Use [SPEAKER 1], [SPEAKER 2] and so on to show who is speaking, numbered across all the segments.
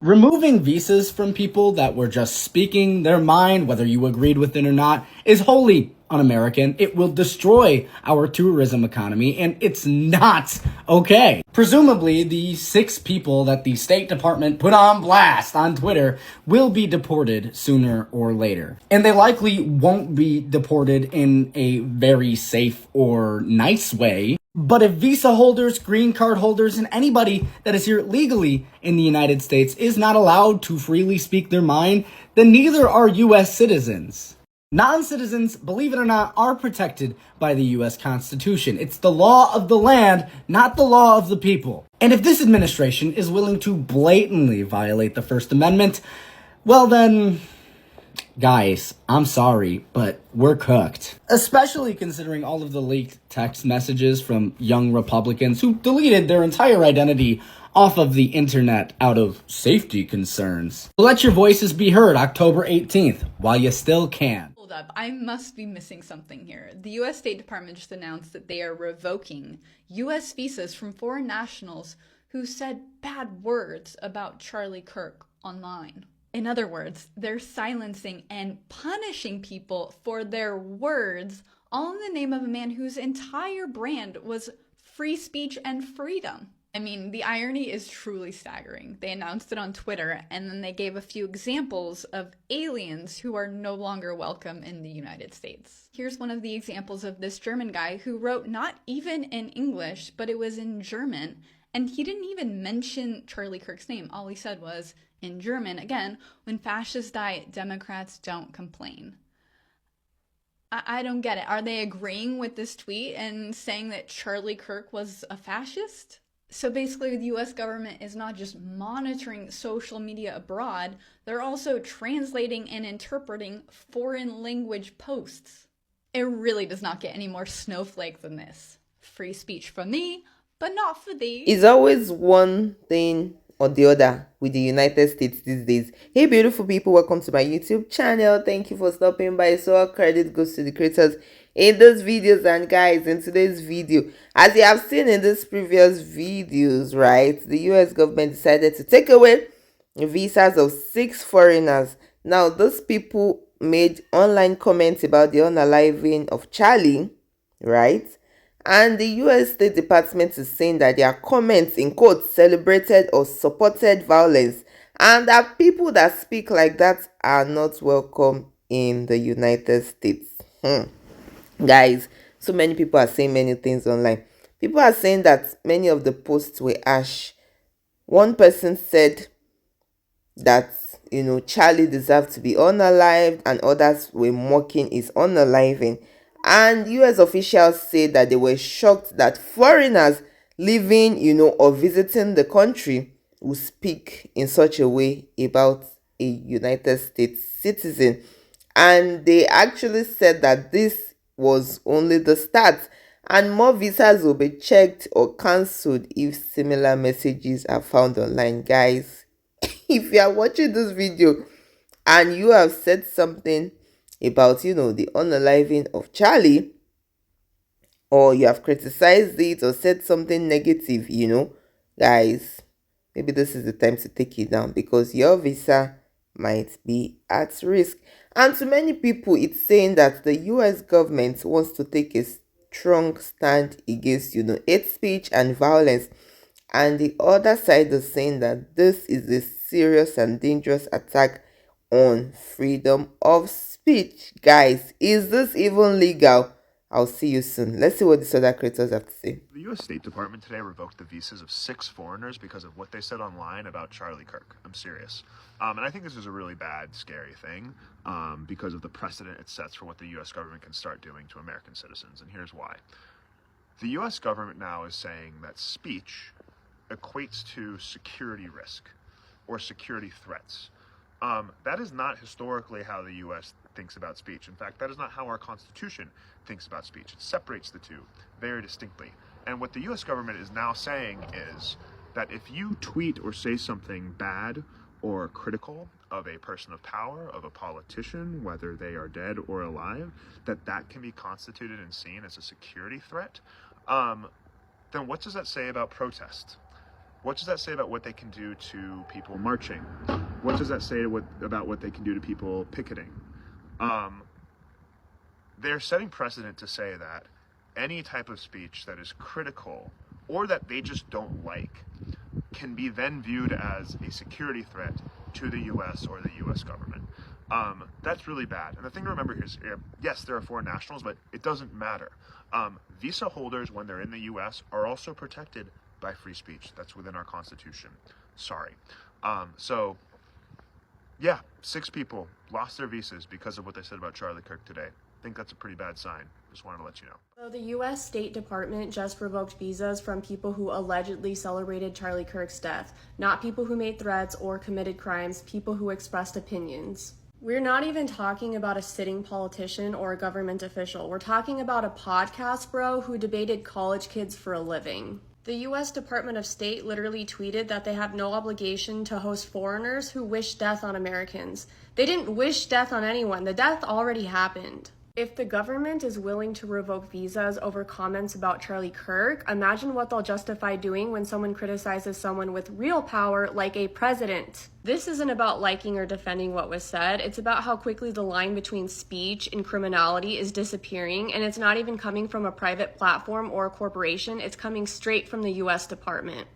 [SPEAKER 1] Removing visas from people that were just speaking their mind, whether you agreed with it or not, is wholly un-American. It will destroy our tourism economy, and it's not okay. Presumably, the 6 people that the State Department put on blast on Twitter will be deported sooner or later. And they likely won't be deported in a very safe or nice way. But if visa holders, green card holders, and anybody that is here legally in the United States is not allowed to freely speak their mind, then neither are U.S. citizens. Non-citizens, believe it or not, are protected by the U.S. Constitution. It's the law of the land, not the law of the people. And if this administration is willing to blatantly violate the First Amendment, well then, guys, I'm sorry, but we're cooked. Especially considering all of the leaked text messages from young Republicans who deleted their entire identity off of the internet out of safety concerns. Let your voices be heard October 18th while you still can.
[SPEAKER 2] Hold up, I must be missing something here. The U.S. State Department just announced that they are revoking U.S. visas from foreign nationals who said bad words about Charlie Kirk online. In other words, they're silencing and punishing people for their words, all in the name of a man whose entire brand was free speech and freedom. I mean, the irony is truly staggering. They announced it on Twitter, and then they gave a few examples of aliens who are no longer welcome in the United States. Here's one of the examples of this German guy who wrote not even in English, but it was in German, and he didn't even mention Charlie Kirk's name. All he said was, in German, again, when fascists die, Democrats don't complain. I don't get it. Are they agreeing with this tweet and saying that Charlie Kirk was a fascist? So basically, the US government is not just monitoring social media abroad, they're also translating and interpreting foreign language posts. It really does not get any more snowflake than this. Free speech for me, but not for thee.
[SPEAKER 3] It's always one thing or the other with the United States these days. Hey beautiful people, welcome to my YouTube channel. Thank you for stopping by. So all credit goes to the creators in those videos. And guys, in today's video, as you have seen in these previous videos, right, the US government decided to take away visas of 6 foreigners. Now those people made online comments about the unaliving of Charlie, right? And the US State Department is saying that their comments, in quotes, celebrated or supported violence, and that people that speak like that are not welcome in the United States. Guys, so many people are saying many things online. People are saying that many of the posts were harsh. One person said that, Charlie deserved to be unalived, and others were mocking his unaliving. And US officials said that they were shocked that foreigners living, or visiting the country would speak in such a way about a United States citizen. And they actually said that this was only the start, and more visas will be checked or cancelled if similar messages are found online. Guys, if you are watching this video and you have said something about, the unaliving of Charlie, or you have criticized it or said something negative, guys, maybe this is the time to take it down, because your visa might be at risk. And to many people, it's saying that the US government wants to take a strong stand against, hate speech and violence. And the other side is saying that this is a serious and dangerous attack on freedom of speech. Guys, is this even legal? I'll see you soon. Let's see what these other creators have to say.
[SPEAKER 4] The U.S. State Department today revoked the visas of 6 foreigners because of what they said online about Charlie Kirk. I'm serious. And I think this is a really bad, scary thing because of the precedent it sets for what the U.S. government can start doing to American citizens. And here's why. The U.S. government now is saying that speech equates to security risk or security threats. That is not historically how the U.S. thinks about speech. In fact, that is not how our Constitution thinks about speech. It separates the two very distinctly. And what the U.S. government is now saying is that if you tweet or say something bad or critical of a person of power, of a politician, whether they are dead or alive, that can be constituted and seen as a security threat, then what does that say about protest? What does that say about what they can do to people marching? What does that say about what they can do to people picketing? They're setting precedent to say that any type of speech that is critical or that they just don't like can be then viewed as a security threat to the U.S. or the U.S. government. That's really bad. And the thing to remember here is, yes, there are foreign nationals, but it doesn't matter. Visa holders, when they're in the U.S., are also protected by free speech. That's within our Constitution. Sorry. So, yeah, 6 people lost their visas because of what they said about Charlie Kirk today. I think that's a pretty bad sign. Just wanted to let you know.
[SPEAKER 5] So the U.S. State Department just revoked visas from people who allegedly celebrated Charlie Kirk's death, not people who made threats or committed crimes, people who expressed opinions. We're not even talking about a sitting politician or a government official. We're talking about a podcast bro who debated college kids for a living. The U.S. Department of State literally tweeted that they have no obligation to host foreigners who wish death on Americans. They didn't wish death on anyone. The death already happened. If the government is willing to revoke visas over comments about Charlie Kirk, imagine what they'll justify doing when someone criticizes someone with real power like a president. This isn't about liking or defending what was said. It's about how quickly the line between speech and criminality is disappearing, and it's not even coming from a private platform or a corporation. It's coming straight from the U.S. Department.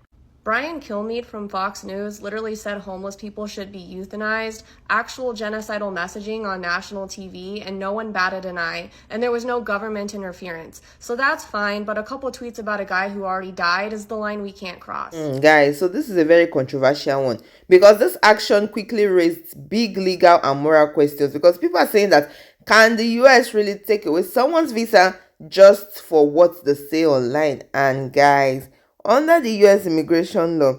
[SPEAKER 5] Brian Kilmeade from Fox News literally said homeless people should be euthanized, actual genocidal messaging on national TV, and no one batted an eye, and there was no government interference. So that's fine, but a couple tweets about a guy who already died is the line we can't cross.
[SPEAKER 3] Guys, so this is a very controversial one because this action quickly raised big legal and moral questions because people are saying that can the US really take away someone's visa just for what they say online? And guys, under the US immigration law,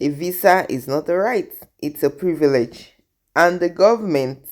[SPEAKER 3] a visa is not a right, it's a privilege. And the government,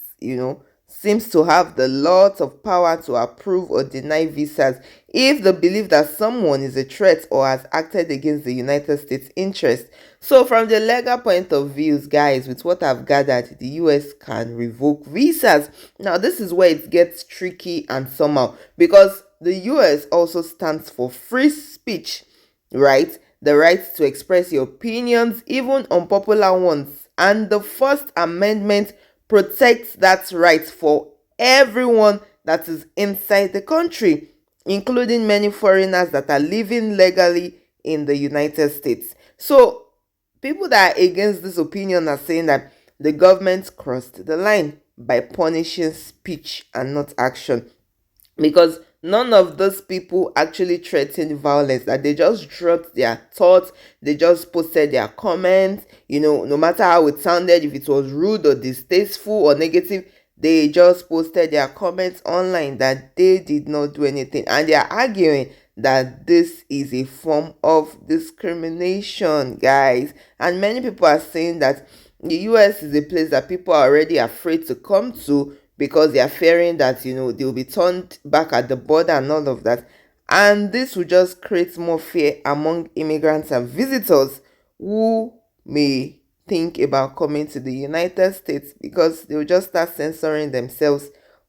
[SPEAKER 3] seems to have the lots of power to approve or deny visas if they believe that someone is a threat or has acted against the United States interest. So from the legal point of view, guys, with what I've gathered, the US can revoke visas. Now, this is where it gets tricky and somehow because the US also stands for free speech. Right? The right to express your opinions, even unpopular ones. And the First Amendment protects that right for everyone that is inside the country, including many foreigners that are living legally in the United States. So, people that are against this opinion are saying that the government crossed the line by punishing speech and not action. Because none of those people actually threatened violence, that they just dropped their thoughts, they just posted their comments, no matter how it sounded, if it was rude or distasteful or negative, they just posted their comments online that they did not do anything. And they are arguing that this is a form of discrimination, guys. And many people are saying that the US is a place that people are already afraid to come to because they are fearing that, they'll be turned back at the border and all of that. And this will just create more fear among immigrants and visitors who may think about coming to the United States because they'll just start censoring themselves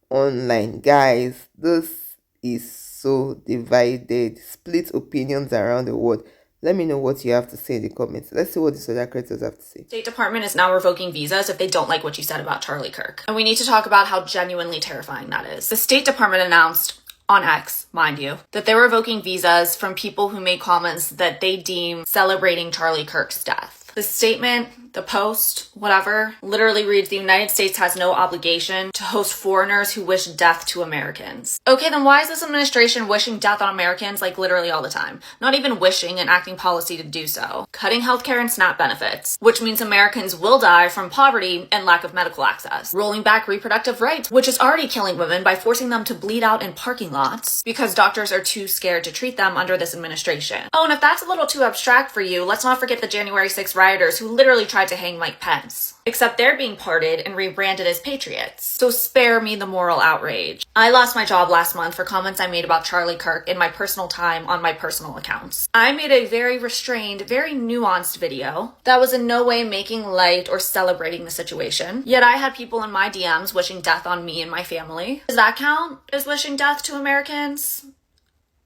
[SPEAKER 3] online. Guys, this is so divided, split opinions around the world. Let me know what you have to say in the comments. Let's see what these other creators have to say.
[SPEAKER 6] State Department is now revoking visas if they don't like what you said about Charlie Kirk. And we need to talk about how genuinely terrifying that is. The State Department announced, on X, mind you, that they're revoking visas from people who made comments that they deem celebrating Charlie Kirk's death. The statement, the post, whatever, literally reads, the United States has no obligation to host foreigners who wish death to Americans. Okay, then why is this administration wishing death on Americans like literally all the time? Not even wishing and acting policy to do so. Cutting healthcare and SNAP benefits, which means Americans will die from poverty and lack of medical access. Rolling back reproductive rights, which is already killing women by forcing them to bleed out in parking lots because doctors are too scared to treat them under this administration. Oh, and if that's a little too abstract for you, let's not forget the January 6th rioters who literally tried to hang Mike Pence. Except they're being pardoned and rebranded as patriots. So spare me the moral outrage. I lost my job last month for comments I made about Charlie Kirk in my personal time on my personal accounts. I made a very restrained, very nuanced video that was in no way making light or celebrating the situation. Yet I had people in my DMs wishing death on me and my family. Does that count as wishing death to Americans?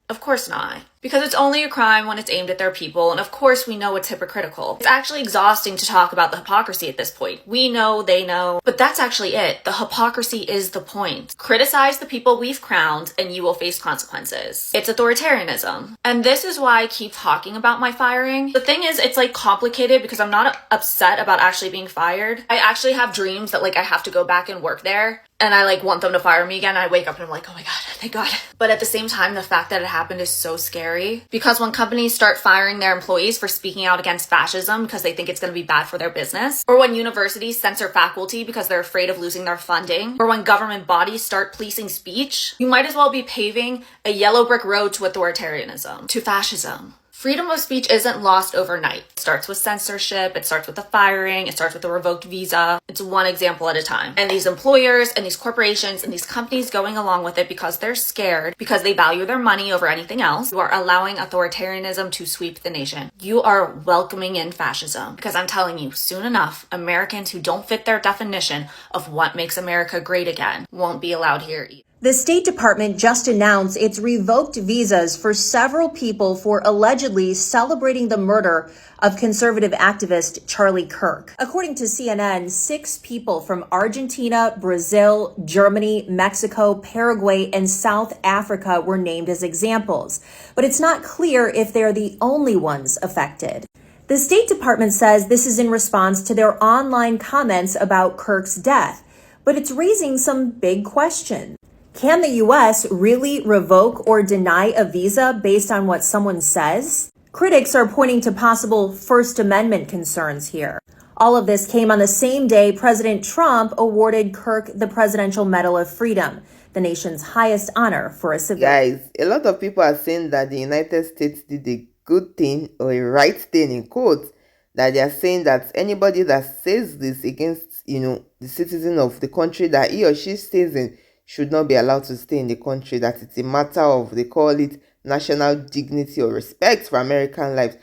[SPEAKER 6] Of course not. Because it's only a crime when it's aimed at their people, and of course we know it's hypocritical. It's actually exhausting to talk about the hypocrisy at this point. We know, they know, but that's actually it. The hypocrisy is the point. Criticize the people we've crowned and you will face consequences. It's authoritarianism. And this is why I keep talking about my firing. The thing is, it's like complicated because I'm not upset about actually being fired. I actually have dreams that like I have to go back and work there. And I like want them to fire me again. And I wake up and I'm like, oh my God, thank God. But at the same time, the fact that it happened is so scary because when companies start firing their employees for speaking out against fascism because they think it's going to be bad for their business, or when universities censor faculty because they're afraid of losing their funding, or when government bodies start policing speech, you might as well be paving a yellow brick road to authoritarianism, to fascism. Freedom of speech isn't lost overnight. It starts with censorship, it starts with the firing, it starts with the revoked visa. It's one example at a time. And these employers and these corporations and these companies going along with it because they're scared, because they value their money over anything else, you are allowing authoritarianism to sweep the nation. You are welcoming in fascism. Because I'm telling you, soon enough, Americans who don't fit their definition of what makes America great again won't be allowed here either.
[SPEAKER 7] The State Department just announced it's revoked visas for several people for allegedly celebrating the murder of conservative activist Charlie Kirk. According to CNN, 6 people from Argentina, Brazil, Germany, Mexico, Paraguay, and South Africa were named as examples. But it's not clear if they're the only ones affected. The State Department says this is in response to their online comments about Kirk's death, but it's raising some big questions. Can the U.S. really revoke or deny a visa based on what someone says? Critics are pointing to possible First Amendment concerns here. All of this came on the same day President Trump awarded Kirk the Presidential Medal of Freedom, the nation's highest honor for a civilian.
[SPEAKER 3] Guys, a lot of people are saying that the United States did a good thing or a right thing in quotes, that they are saying that anybody that says this against, the citizen of the country that he or she stays in should not be allowed to stay in the country, that it's a matter of, they call it, national dignity or respect for American lives.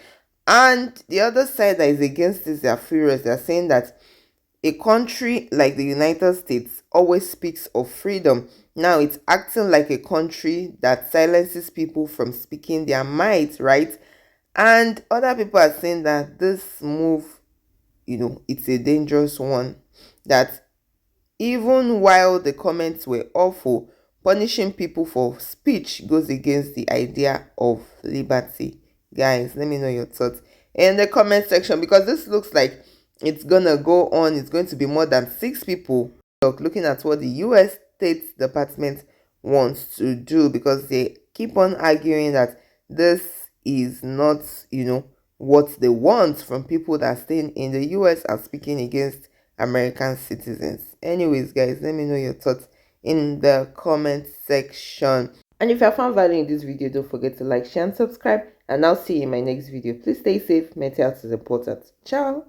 [SPEAKER 3] And the other side that is against this, they are furious. They are saying that a country like the United States always speaks of freedom. Now it's acting like a country that silences people from speaking their minds, right? And other people are saying that this move, it's a dangerous one. That even while the comments were awful, punishing people for speech goes against the idea of liberty. Guys, let me know your thoughts in the comment section, because this looks like it's gonna go on. It's going to be more than 6 people looking at what the US State Department wants to do, because they keep on arguing that this is not, what they want from people that are staying in the US and speaking against American citizens. Anyways, guys, let me know your thoughts in the comment section. And if you have found value in this video, don't forget to like, share, and subscribe. And I'll see you in my next video. Please stay safe. Mental health is important. Ciao.